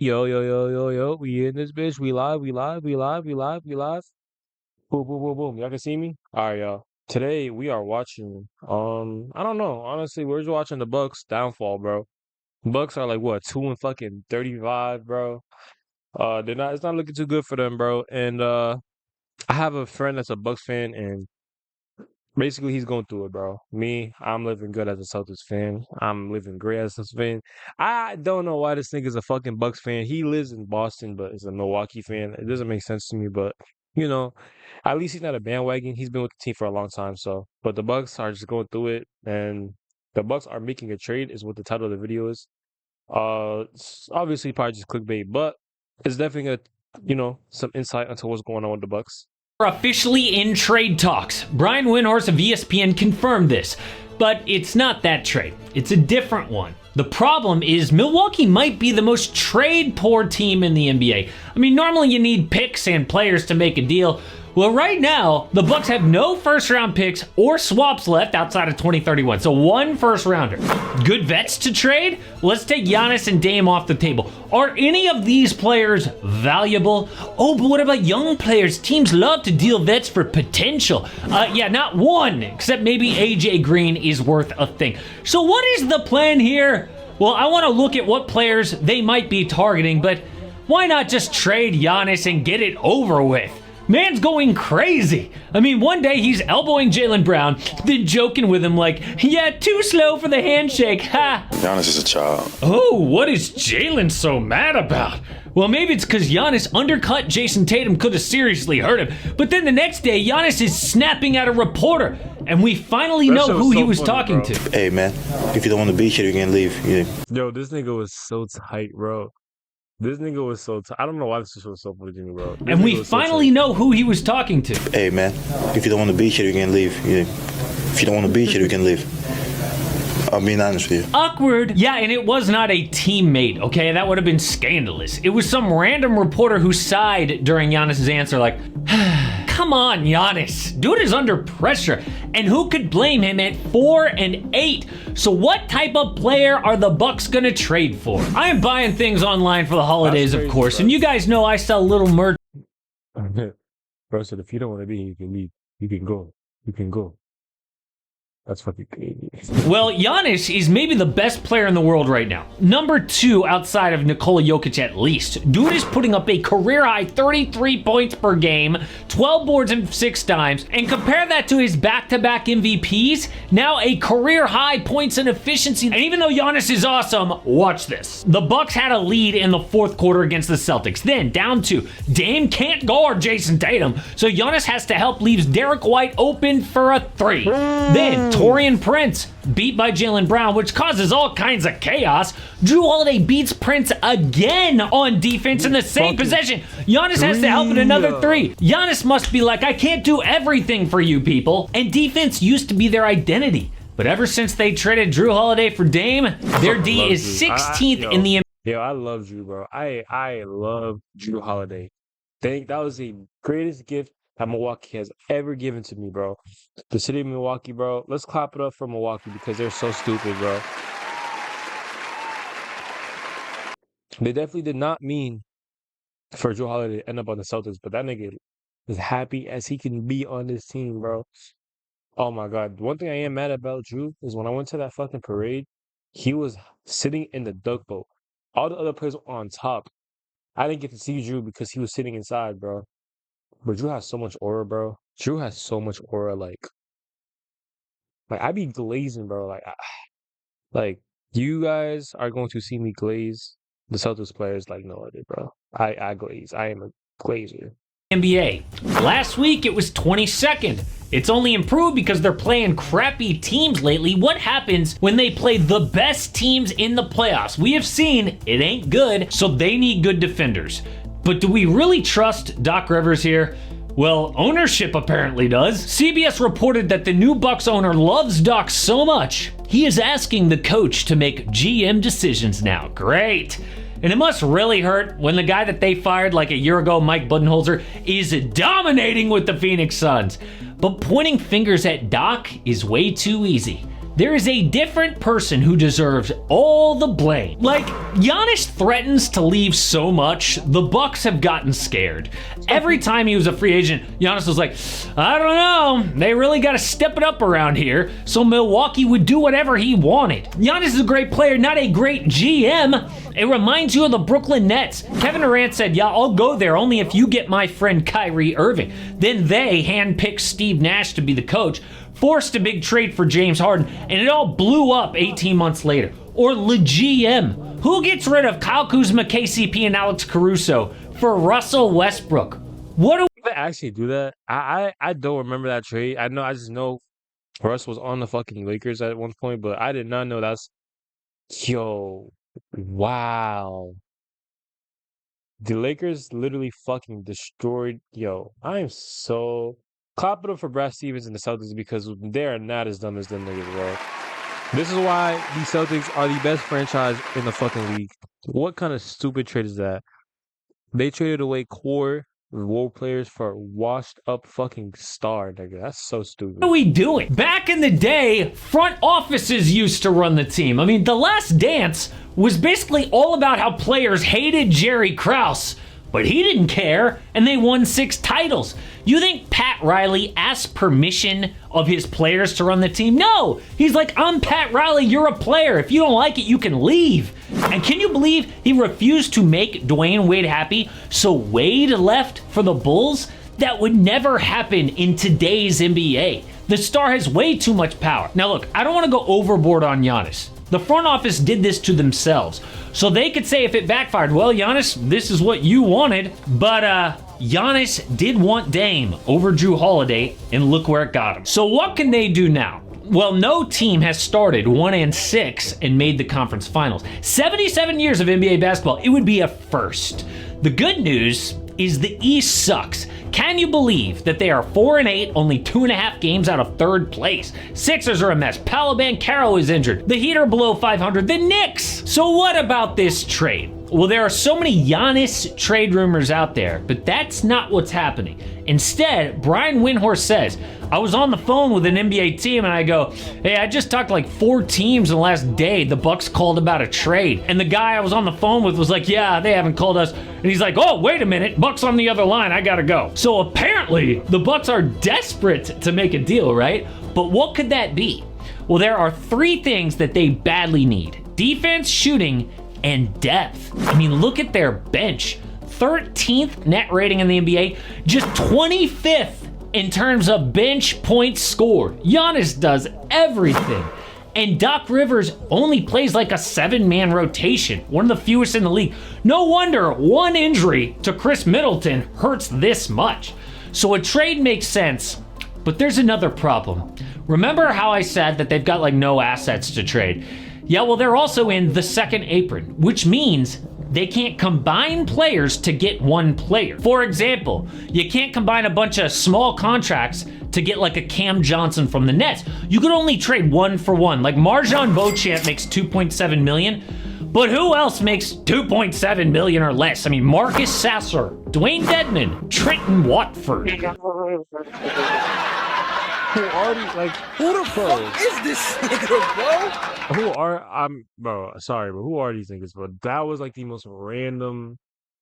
Yo, yo, yo, yo, yo, we in this bitch. We live, we live, we live, we live, we live. Boom, boom, boom, boom. Y'all can see me? All right, y'all. Today we are watching, I don't know. Honestly, we're just watching the Bucks downfall, bro. Bucks are like what, 2 and fucking 35, bro. It's not looking too good for them, bro. And I have a friend that's a Bucks fan, and basically, he's going through it, bro. Me, I'm living good as a Celtics fan. I'm living great as a Celtics fan. I don't know why this nigga's a fucking Bucks fan. He lives in Boston, but is a Milwaukee fan. It doesn't make sense to me, but you know, at least he's not a bandwagon. He's been with the team for a long time, so. But the Bucks are just going through it, and the Bucks are making a trade, is what the title of the video is. It's obviously probably just clickbait, but it's definitely some insight into what's going on with the Bucks. We're officially in trade talks. Brian Windhorst of ESPN confirmed this, but it's not that trade. It's a different one. The problem is Milwaukee might be the most trade-poor team in the NBA. I mean, normally you need picks and players to make a deal. Well, right now, the Bucks have no first-round picks or swaps left outside of 2031, so one first-rounder. Good vets to trade? Let's take Giannis and Dame off the table. Are any of these players valuable? Oh, but what about young players? Teams love to deal vets for potential. Yeah, not one, except maybe AJ Green is worth a thing. So what is the plan here? Well, I want to look at what players they might be targeting, but why not just trade Giannis and get it over with? Man's going crazy. I mean, one day he's elbowing Jaylen Brown, then joking with him like, yeah, too slow for the handshake, ha. Giannis is a child. Oh, what is Jaylen so mad about? Well, maybe it's because Giannis undercut Jason Tatum could have seriously hurt him. But then the next day, Giannis is snapping at a reporter, and we finally know who he was talking to. Hey, man, if you don't want to be here, you can leave. Yeah. Yo, this nigga was so tight, bro. This nigga was so I don't know why this was so funny to me, bro. And we finally know who he was talking to. Hey, man, if you don't want to be here, you can leave. Yeah. If you don't want to be here, you can leave. I'm being honest with you. Awkward. Yeah, and it was not a teammate, okay? That would have been scandalous. It was some random reporter who sighed during Giannis' answer like, come on, Giannis. Dude is under pressure. And who could blame him at 4 and 8? So what type of player are the Bucks gonna trade for? I am buying things online for the holidays, of course, and you guys know I sell little merch. Bro said, if you don't want to be here, you can leave. You can go. You can go. That's fucking crazy. Well, Giannis is maybe the best player in the world right now. Number 2 outside of Nikola Jokic at least. Dude is putting up a career-high 33 points per game, 12 boards and 6 dimes, and compare that to his back-to-back MVPs, now a career-high points and efficiency. And even though Giannis is awesome, watch this. The Bucks had a lead in the 4th quarter against the Celtics. Then, down 2. Dame can't guard Jason Tatum, so Giannis has to help, leaves Derek White open for a 3. Then, Taurean Prince beat by Jaylen Brown, which causes all kinds of chaos. Jrue Holiday beats Prince again on defense in the same possession. Giannis has to help in another 3. Giannis must be like, I can't do everything for you people. And defense used to be their identity. But ever since they traded Jrue Holiday for Dame, their D is 16th in the NBA. Yo, I love Jrue, bro. I love Jrue Holiday. That was the greatest gift that Milwaukee has ever given to me, bro. The city of Milwaukee, bro. Let's clap it up for Milwaukee because they're so stupid, bro. They definitely did not mean for Jrue Holiday to end up on the Celtics, but that nigga is happy as he can be on this team, bro. Oh my God. One thing I am mad about Jrue is when I went to that fucking parade, he was sitting in the duck boat. All the other players were on top. I didn't get to see Jrue because he was sitting inside, bro. But Jrue has so much aura, bro. Jrue has so much aura, like I be glazing, bro. Like you guys are going to see me glaze the Celtics players like no other, bro. I glaze. I am a glazer. NBA. Last week it was 22nd. It's only improved because they're playing crappy teams lately. What happens when they play the best teams in the playoffs? We have seen it ain't good, so they need good defenders. But do we really trust Doc Rivers here? Well, ownership apparently does. CBS reported that the new Bucks owner loves Doc so much, he is asking the coach to make GM decisions now. Great. And it must really hurt when the guy that they fired like a year ago, Mike Budenholzer, is dominating with the Phoenix Suns. But pointing fingers at Doc is way too easy. there is a different person who deserves all the blame. Like, Giannis threatens to leave so much, the Bucks have gotten scared. Every time he was a free agent, Giannis was like, I don't know, they really got to step it up around here, so Milwaukee would do whatever he wanted. Giannis is a great player, not a great GM. It reminds you of the Brooklyn Nets. Kevin Durant said, yeah, I'll go there only if you get my friend Kyrie Irving. Then they handpicked Steve Nash to be the coach, forced a big trade for James Harden, and it all blew up 18 months later. Or the GM. Who gets rid of Kyle Kuzma, KCP, and Alex Caruso for Russell Westbrook? What do Did they actually do that? I don't remember that trade. I just know Russ was on the fucking Lakers at one point, but I did not know that's yo. Wow. The Lakers literally fucking destroyed. Yo, I am so clap it up for Brad Stevens and the Celtics because they are not as dumb as them niggas, bro. This is why the Celtics are the best franchise in the fucking league. What kind of stupid trade is that? They traded away core role players for a washed up fucking star, nigga. That's so stupid. are we doing? Back in the day, front offices used to run the team. I mean, The Last Dance was basically all about how players hated Jerry Krause, but he didn't care, and they won 6 titles. You think Pat Riley asked permission of his players to run the team? No! He's like, I'm Pat Riley, you're a player. If you don't like it, you can leave. And can you believe he refused to make Dwayne Wade happy, so Wade left for the Bulls? That would never happen in today's NBA. The star has way too much power. Now look, I don't want to go overboard on Giannis. The front office did this to themselves. So they could say if it backfired, well, Giannis, this is what you wanted. But Giannis did want Dame over Drew Holiday, and look where it got him. So what can they do now? Well, no team has started 1-6 and made the conference finals. 77 years of NBA basketball, it would be a first. The good news is the East sucks. Can you believe that they are 4-8, only 2.5 games out of 3rd place? Sixers are a mess. Paolo Banchero is injured. The Heat are below 500. The Knicks. So what about this trade? Well, there are so many Giannis trade rumors out there, but that's not what's happening. Instead, Brian Windhorst says, I was on the phone with an NBA team and I go, hey, I just talked to like 4 teams in the last day. The Bucks called about a trade. And the guy I was on the phone with was like, yeah, they haven't called us. And he's like, oh, wait a minute. Bucks on the other line. I gotta go. So apparently the Bucks are desperate to make a deal, right? But what could that be? Well, there are 3 things that they badly need. Defense, shooting, and depth. I mean, look at their bench. 13th net rating in the NBA, just 25th in terms of bench points scored. Giannis does everything. And Doc Rivers only plays like a 7-man rotation, one of the fewest in the league. No wonder one injury to Chris Middleton hurts this much. So a trade makes sense, but there's another problem. Remember how I said that they've got like no assets to trade? Yeah, well, they're also in the second apron, which means they can't combine players to get one player. For example, you can't combine a bunch of small contracts to get like a Cam Johnson from the Nets. You could only trade 1 for 1. Like Marjon Beauchamp makes $2.7 million, but who else makes $2.7 million or less? I mean, Marcus Sasser, Dwayne Dedman, Trenton Watford. Who already like Who the fuck is this nigga, bro? sorry, but who are these niggas, bro? That was like the most random,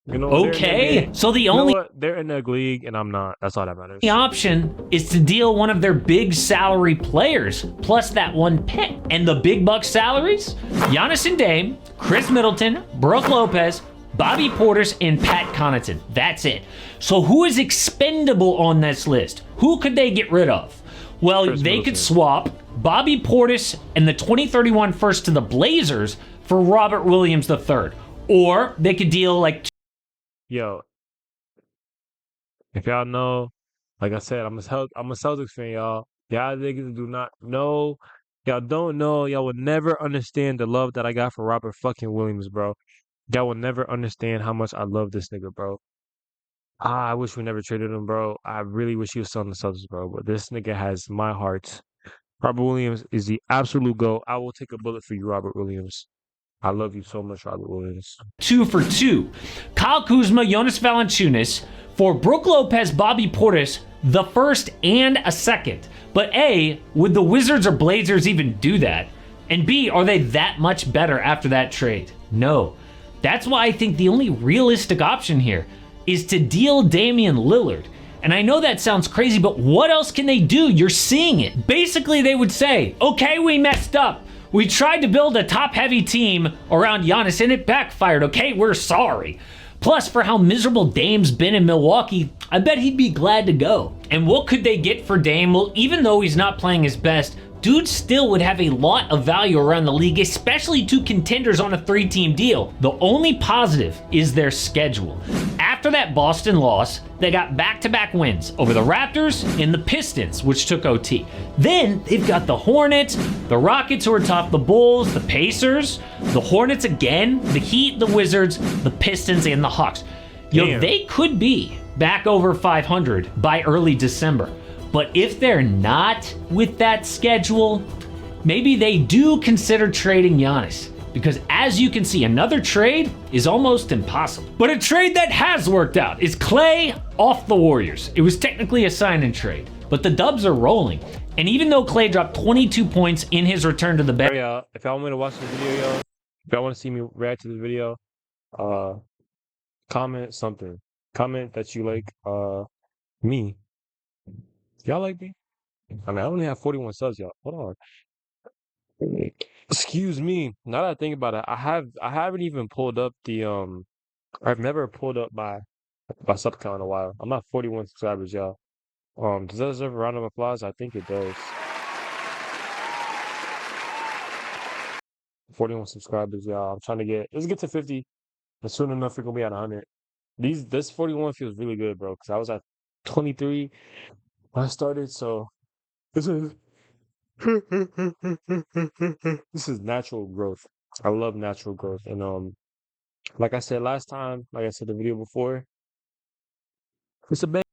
you know. Okay, so the only they're in the league and I'm not. That's all that matters. option is to deal one of their big salary players plus that 1 pick. And the big buck salaries? Giannis and Dame, Chris Middleton, Brook Lopez, Bobby Portis, and Pat Connaughton. That's it. So who is expendable on this list? Who could they get rid of? Well, Chris they Middleton. could swap Bobby Portis and the 2031 first to the Blazers for Robert Williams III. Or they could deal like... Yo, if y'all know, like I said, I'm a Celtics fan, y'all. Y'all niggas do not know. Y'all don't know. Y'all would never understand the love that I got for Robert fucking Williams, bro. Y'all will never understand how much I love this nigga, bro. I wish we never traded him, bro. I really wish he was still on the Celtics, bro. But this nigga has my heart. Robert Williams is the absolute GOAT. I will take a bullet for you, Robert Williams. I love you so much, Robert Williams. 2 for 2. Kyle Kuzma, Jonas Valanciunas for Brook Lopez, Bobby Portis, the first and a second. But A, would the Wizards or Blazers even do that? And B, are they that much better after that trade? No. That's why I think the only realistic option here is to deal Damian Lillard. And I know that sounds crazy, but what else can they do? You're seeing it. Basically, they would say, okay, we messed up. We tried to build a top-heavy team around Giannis and it backfired. Okay, we're sorry. Plus, for how miserable Dame's been in Milwaukee, I bet he'd be glad to go. And what could they get for Dame? Well, even though he's not playing his best, dude still would have a lot of value around the league, especially to contenders on a 3-team deal. The only positive is their schedule. After that Boston loss, they got back-to-back wins over the Raptors and the Pistons, which took OT. Then they've got the Hornets, the Rockets who are top, the Bulls, the Pacers, the Hornets again, the Heat, the Wizards, the Pistons, and the Hawks. Yo, they could be back over 500 by early December. But if they're not with that schedule, maybe they do consider trading Giannis. Because as you can see, another trade is almost impossible. But a trade that has worked out is Clay off the Warriors. It was technically a sign-and trade, but the Dubs are rolling. And even though Clay dropped 22 points in his return to the bench, If y'all want me to watch the video, yo, if y'all want to see me react to the video, comment something. Comment that you like me. Y'all like me? I mean, I only have 41 subs, y'all. Hold on. Excuse me. Now that I think about it, I haven't even pulled up the I've never pulled up my sub count in a while. I'm at 41 subscribers, y'all. Does that deserve a round of applause? I think it does. 41 subscribers, y'all. I'm trying to let's get to 50. And soon enough we're gonna be at 100. This 41 feels really good, bro, because I was at 23 when I started, so this is this is natural growth. I love natural growth. And like I said last time, like I said the video before, it's a